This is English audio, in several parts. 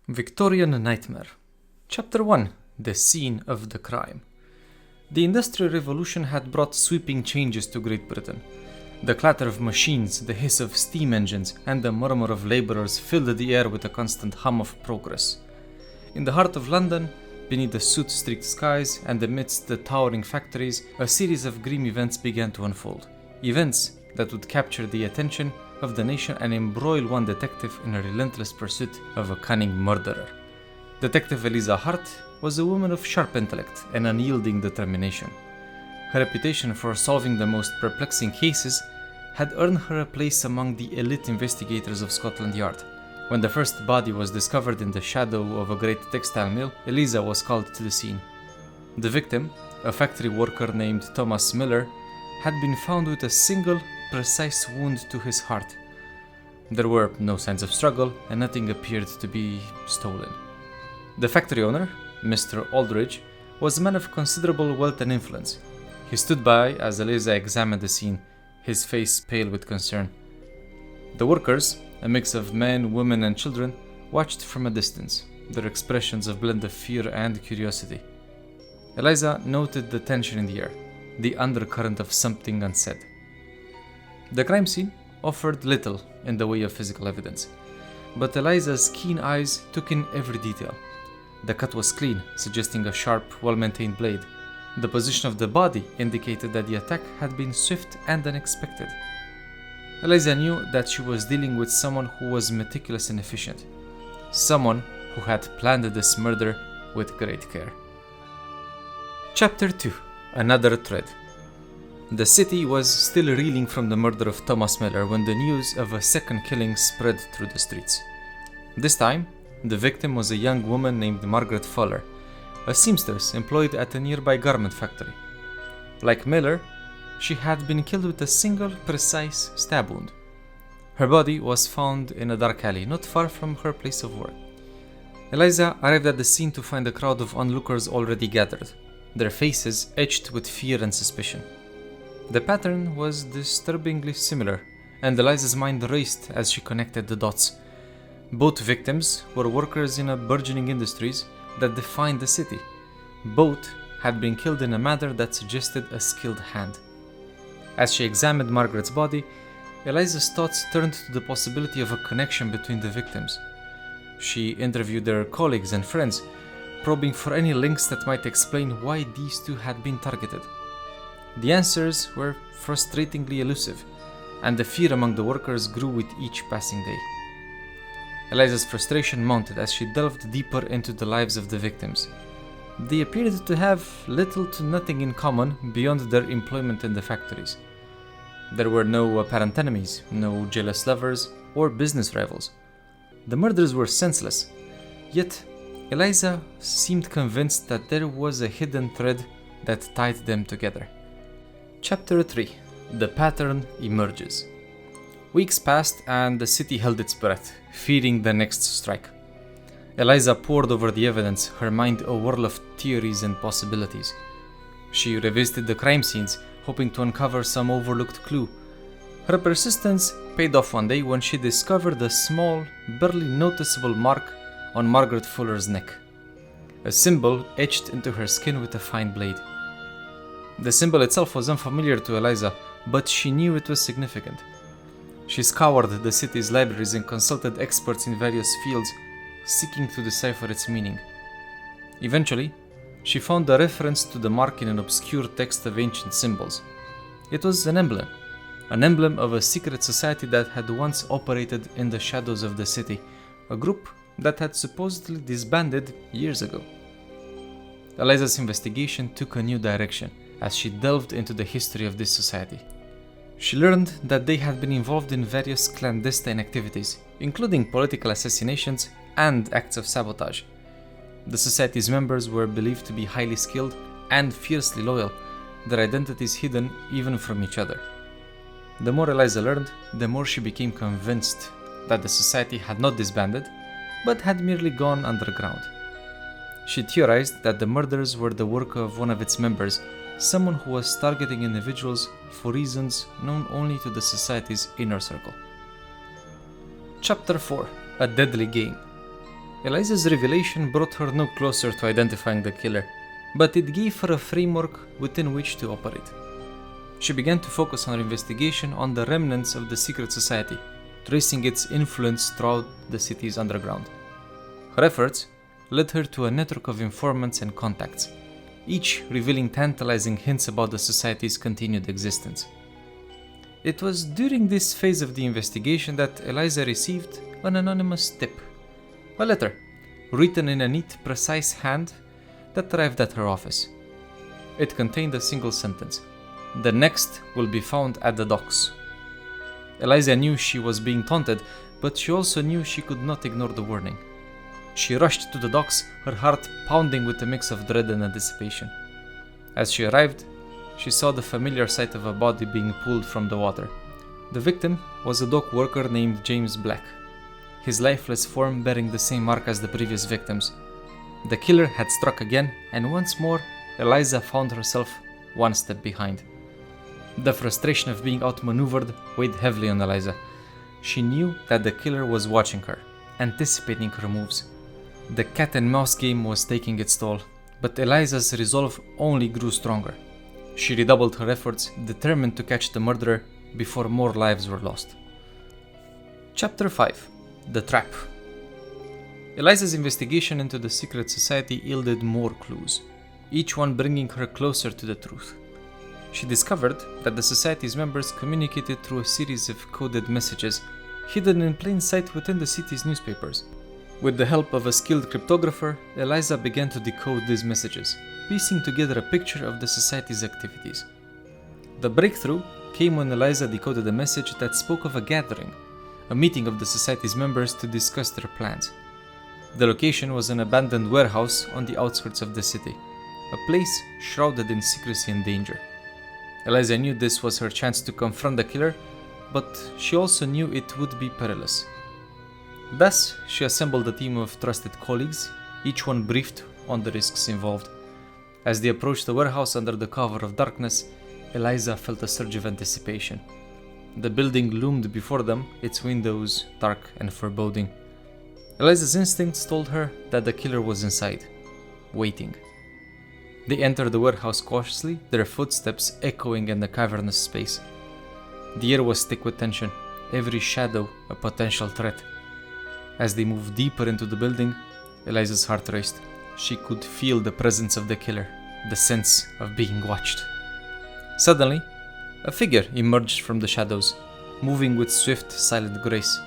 Victorian Nightmare. Chapter 1. The Scene of the Crime. The Industrial Revolution had brought sweeping changes to Great Britain. The clatter of machines, the hiss of steam engines, and the murmur of labourers filled the air with a constant hum of progress. In the heart of London, beneath the soot-streaked skies and amidst the towering factories, a series of grim events began to unfold. Events that would capture the attention of the nation and embroil one detective in a relentless pursuit of a cunning murderer. Detective Eliza Hart was a woman of sharp intellect and unyielding determination. Her reputation for solving the most perplexing cases had earned her a place among the elite investigators of Scotland Yard. When the first body was discovered in the shadow of a great textile mill, Eliza was called to the scene. The victim, a factory worker named Thomas Miller, had been found with a single, precise wound to his heart. There were no signs of struggle, and nothing appeared to be stolen. The factory owner, Mr. Aldridge, was a man of considerable wealth and influence. He stood by as Eliza examined the scene, his face pale with concern. The workers, a mix of men, women, and children, watched from a distance, their expressions a blend of fear and curiosity. Eliza noted the tension in the air, the undercurrent of something unsaid. The crime scene offered little in the way of physical evidence, but Eliza's keen eyes took in every detail. The cut was clean, suggesting a sharp, well-maintained blade. The position of the body indicated that the attack had been swift and unexpected. Eliza knew that she was dealing with someone who was meticulous and efficient, someone who had planned this murder with great care. Chapter 2. Another Thread. The city was still reeling from the murder of Thomas Miller when the news of a second killing spread through the streets. This time, the victim was a young woman named Margaret Fuller, a seamstress employed at a nearby garment factory. Like Miller, she had been killed with a single, precise stab wound. Her body was found in a dark alley not far from her place of work. Eliza arrived at the scene to find a crowd of onlookers already gathered, their faces etched with fear and suspicion. The pattern was disturbingly similar, and Eliza's mind raced as she connected the dots. Both victims were workers in a burgeoning industries that defined the city. Both had been killed in a manner that suggested a skilled hand. As she examined Margaret's body, Eliza's thoughts turned to the possibility of a connection between the victims. She interviewed their colleagues and friends, probing for any links that might explain why these two had been targeted. The answers were frustratingly elusive, and the fear among the workers grew with each passing day. Eliza's frustration mounted as she delved deeper into the lives of the victims. They appeared to have little to nothing in common beyond their employment in the factories. There were no apparent enemies, no jealous lovers, or business rivals. The murders were senseless, yet Eliza seemed convinced that there was a hidden thread that tied them together. Chapter 3. The Pattern Emerges. Weeks passed and the city held its breath, fearing the next strike. Eliza pored over the evidence, her mind a whirl of theories and possibilities. She revisited the crime scenes, hoping to uncover some overlooked clue. Her persistence paid off one day when she discovered a small, barely noticeable mark on Margaret Fuller's neck. A symbol etched into her skin with a fine blade. The symbol itself was unfamiliar to Eliza, but she knew it was significant. She scoured the city's libraries and consulted experts in various fields, seeking to decipher its meaning. Eventually, she found a reference to the mark in an obscure text of ancient symbols. It was an emblem of a secret society that had once operated in the shadows of the city, a group that had supposedly disbanded years ago. Eliza's investigation took a new direction as she delved into the history of this society. She learned that they had been involved in various clandestine activities, including political assassinations and acts of sabotage. The society's members were believed to be highly skilled and fiercely loyal, their identities hidden even from each other. The more Eliza learned, the more she became convinced that the society had not disbanded, but had merely gone underground. She theorized that the murders were the work of one of its members, someone who was targeting individuals for reasons known only to the society's inner circle. Chapter 4. A Deadly Game. Eliza's revelation brought her no closer to identifying the killer, but it gave her a framework within which to operate. She began to focus her investigation on the remnants of the secret society, tracing its influence throughout the city's underground. Her efforts led her to a network of informants and contacts, each revealing tantalizing hints about the society's continued existence. It was during this phase of the investigation that Eliza received an anonymous tip, a letter, written in a neat, precise hand that arrived at her office. It contained a single sentence: "The next will be found at the docks." Eliza knew she was being taunted, but she also knew she could not ignore the warning. She rushed to the docks, her heart pounding with a mix of dread and anticipation. As she arrived, she saw the familiar sight of a body being pulled from the water. The victim was a dock worker named James Black, his lifeless form bearing the same mark as the previous victims. The killer had struck again, and once more, Eliza found herself one step behind. The frustration of being outmaneuvered weighed heavily on Eliza. She knew that the killer was watching her, anticipating her moves. The cat and mouse game was taking its toll, but Eliza's resolve only grew stronger. She redoubled her efforts, determined to catch the murderer before more lives were lost. Chapter 5: The Trap. Eliza's investigation into the secret society yielded more clues, each one bringing her closer to the truth. She discovered that the society's members communicated through a series of coded messages hidden in plain sight within the city's newspapers. With the help of a skilled cryptographer, Eliza began to decode these messages, piecing together a picture of the society's activities. The breakthrough came when Eliza decoded a message that spoke of a gathering, a meeting of the society's members to discuss their plans. The location was an abandoned warehouse on the outskirts of the city, a place shrouded in secrecy and danger. Eliza knew this was her chance to confront the killer, but she also knew it would be perilous. Thus, she assembled a team of trusted colleagues, each one briefed on the risks involved. As they approached the warehouse under the cover of darkness, Eliza felt a surge of anticipation. The building loomed before them, its windows dark and foreboding. Eliza's instincts told her that the killer was inside, waiting. They entered the warehouse cautiously, their footsteps echoing in the cavernous space. The air was thick with tension, every shadow a potential threat. As they moved deeper into the building, Eliza's heart raced. She could feel the presence of the killer, the sense of being watched. Suddenly, a figure emerged from the shadows, moving with swift, silent grace.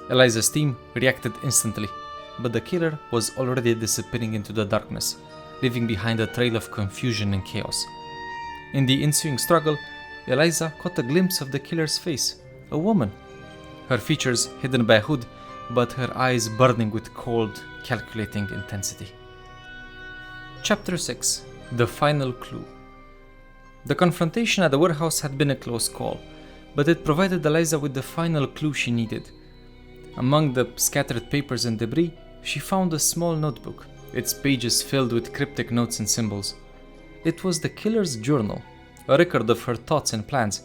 Eliza's team reacted instantly, but the killer was already disappearing into the darkness, leaving behind a trail of confusion and chaos. In the ensuing struggle, Eliza caught a glimpse of the killer's face, a woman, her features hidden by a hood, but her eyes burning with cold, calculating intensity. Chapter 6: The Final Clue. The confrontation at the warehouse had been a close call, but it provided Eliza with the final clue she needed. Among the scattered papers and debris, she found a small notebook, its pages filled with cryptic notes and symbols. It was the killer's journal, a record of her thoughts and plans.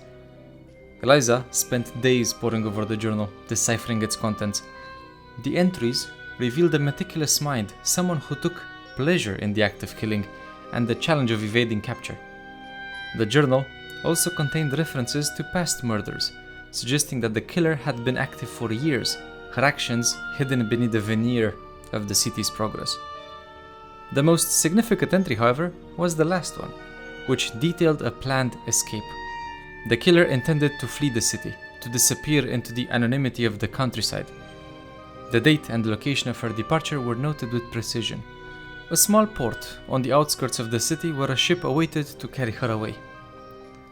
Eliza spent days poring over the journal, deciphering its contents. The entries revealed a meticulous mind, someone who took pleasure in the act of killing and the challenge of evading capture. The journal also contained references to past murders, suggesting that the killer had been active for years, her actions hidden beneath the veneer of the city's progress. The most significant entry, however, was the last one, which detailed a planned escape. The killer intended to flee the city, to disappear into the anonymity of the countryside. The date and location of her departure were noted with precision. A small port on the outskirts of the city where a ship awaited to carry her away.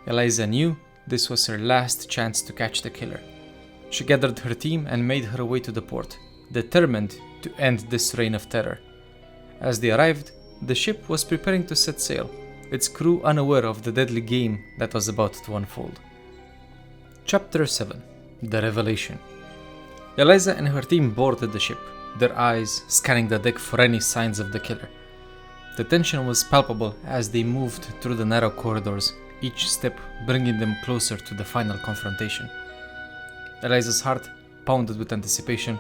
Eliza knew this was her last chance to catch the killer. She gathered her team and made her way to the port, determined to end this reign of terror. As they arrived, the ship was preparing to set sail, its crew unaware of the deadly game that was about to unfold. Chapter 7: The Revelation. Eliza and her team boarded the ship, their eyes scanning the deck for any signs of the killer. The tension was palpable as they moved through the narrow corridors, each step bringing them closer to the final confrontation. Eliza's heart pounded with anticipation,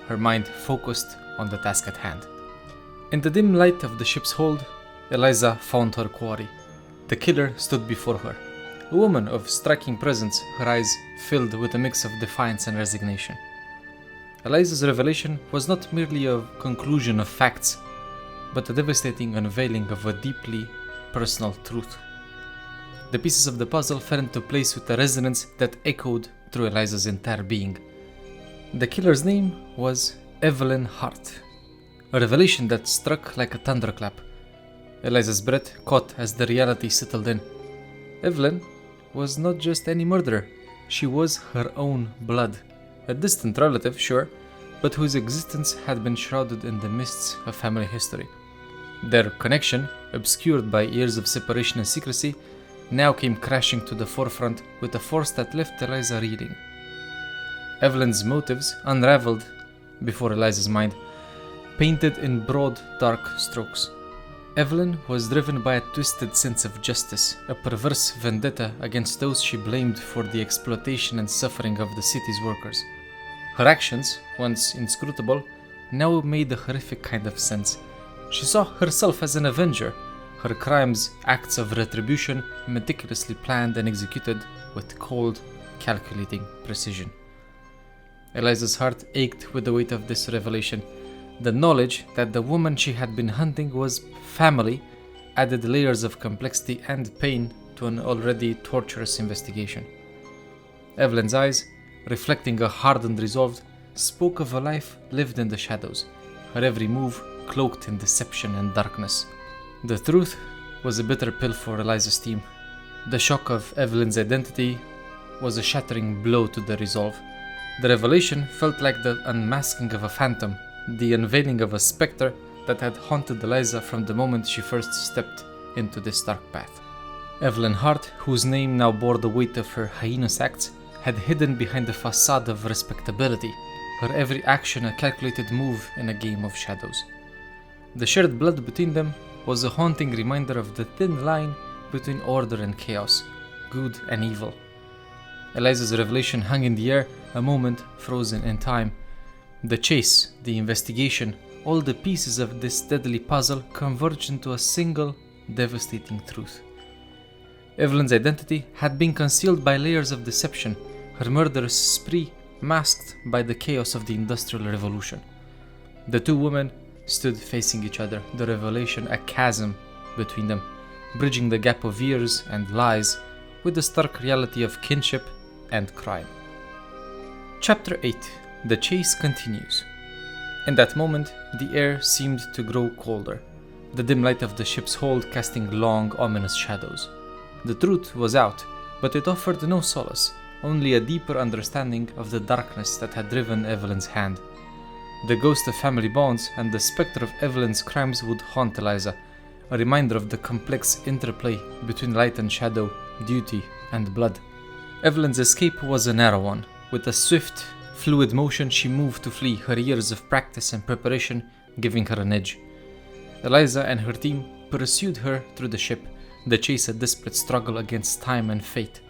her mind focused on the task at hand. In the dim light of the ship's hold, Eliza found her quarry. The killer stood before her. A woman of striking presence, her eyes filled with a mix of defiance and resignation. Eliza's revelation was not merely a conclusion of facts, but a devastating unveiling of a deeply personal truth. The pieces of the puzzle fell into place with a resonance that echoed through Eliza's entire being. The killer's name was Eliza Hart, a revelation that struck like a thunderclap. Eliza's breath caught as the reality settled in. Evelyn was not just any murderer, she was her own blood. A distant relative, sure, but whose existence had been shrouded in the mists of family history. Their connection, obscured by years of separation and secrecy, now came crashing to the forefront with a force that left Eliza reeling. Evelyn's motives unraveled before Eliza's mind, painted in broad, dark strokes. Evelyn was driven by a twisted sense of justice, a perverse vendetta against those she blamed for the exploitation and suffering of the city's workers. Her actions, once inscrutable, now made a horrific kind of sense. She saw herself as an avenger, her crimes acts of retribution meticulously planned and executed with cold, calculating precision. Eliza's heart ached with the weight of this revelation. The knowledge that the woman she had been hunting was family added layers of complexity and pain to an already torturous investigation. Evelyn's eyes, reflecting a hardened resolve, spoke of a life lived in the shadows, her every move cloaked in deception and darkness. The truth was a bitter pill for Eliza's team. The shock of Evelyn's identity was a shattering blow to the resolve. The revelation felt like the unmasking of a phantom, the unveiling of a specter that had haunted Eliza from the moment she first stepped into this dark path. Eliza Hart, whose name now bore the weight of her heinous acts, had hidden behind a facade of respectability, her every action a calculated move in a game of shadows. The shared blood between them was a haunting reminder of the thin line between order and chaos, good and evil. Eliza's revelation hung in the air, a moment frozen in time. The chase, the investigation, all the pieces of this deadly puzzle converged into a single, devastating truth. Evelyn's identity had been concealed by layers of deception, her murderous spree masked by the chaos of the Industrial Revolution. The two women stood facing each other, the revelation a chasm between them, bridging the gap of years and lies with the stark reality of kinship and crime. Chapter 8. The chase continues. In that moment, the air seemed to grow colder, the dim light of the ship's hold casting long, ominous shadows. The truth was out, but it offered no solace, only a deeper understanding of the darkness that had driven Evelyn's hand. The ghost of family bonds and the specter of Evelyn's crimes would haunt Eliza, a reminder of the complex interplay between light and shadow, duty and blood. Evelyn's escape was a narrow one. With a swift, fluid motion, she moved to flee, her years of practice and preparation giving her an edge. Eliza and her team pursued her through the ship, the chase a desperate struggle against time and fate.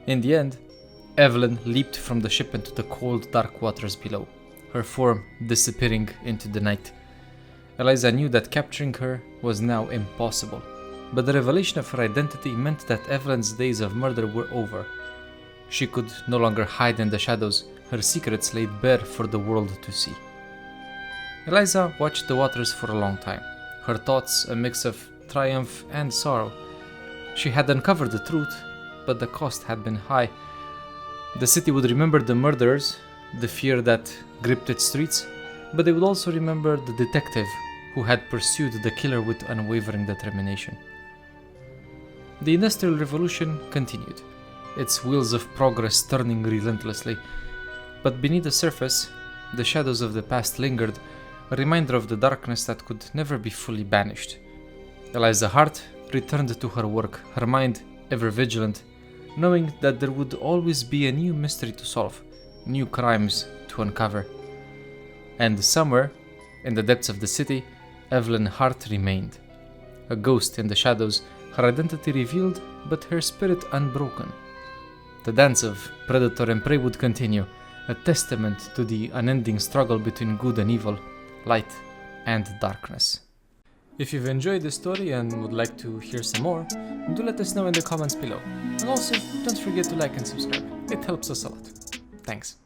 In the end, Evelyn leaped from the ship into the cold, dark waters below, her form disappearing into the night. Eliza knew that capturing her was now impossible, but the revelation of her identity meant that Evelyn's days of murder were over. She could no longer hide in the shadows, her secrets laid bare for the world to see. Eliza watched the waters for a long time, her thoughts a mix of triumph and sorrow. She had uncovered the truth, but the cost had been high. The city would remember the murderers, the fear that gripped its streets, but they would also remember the detective who had pursued the killer with unwavering determination. The Industrial Revolution continued, its wheels of progress turning relentlessly, but beneath the surface, the shadows of the past lingered, a reminder of the darkness that could never be fully banished. Eliza Hart returned to her work, her mind ever vigilant, knowing that there would always be a new mystery to solve, new crimes to uncover. And somewhere, in the depths of the city, Eliza Hart remained. A ghost in the shadows, her identity revealed, but her spirit unbroken. The dance of predator and prey would continue, a testament to the unending struggle between good and evil, light, and darkness. If you've enjoyed this story and would like to hear some more, do let us know in the comments below. And also, don't forget to like and subscribe. It helps us a lot. Thanks.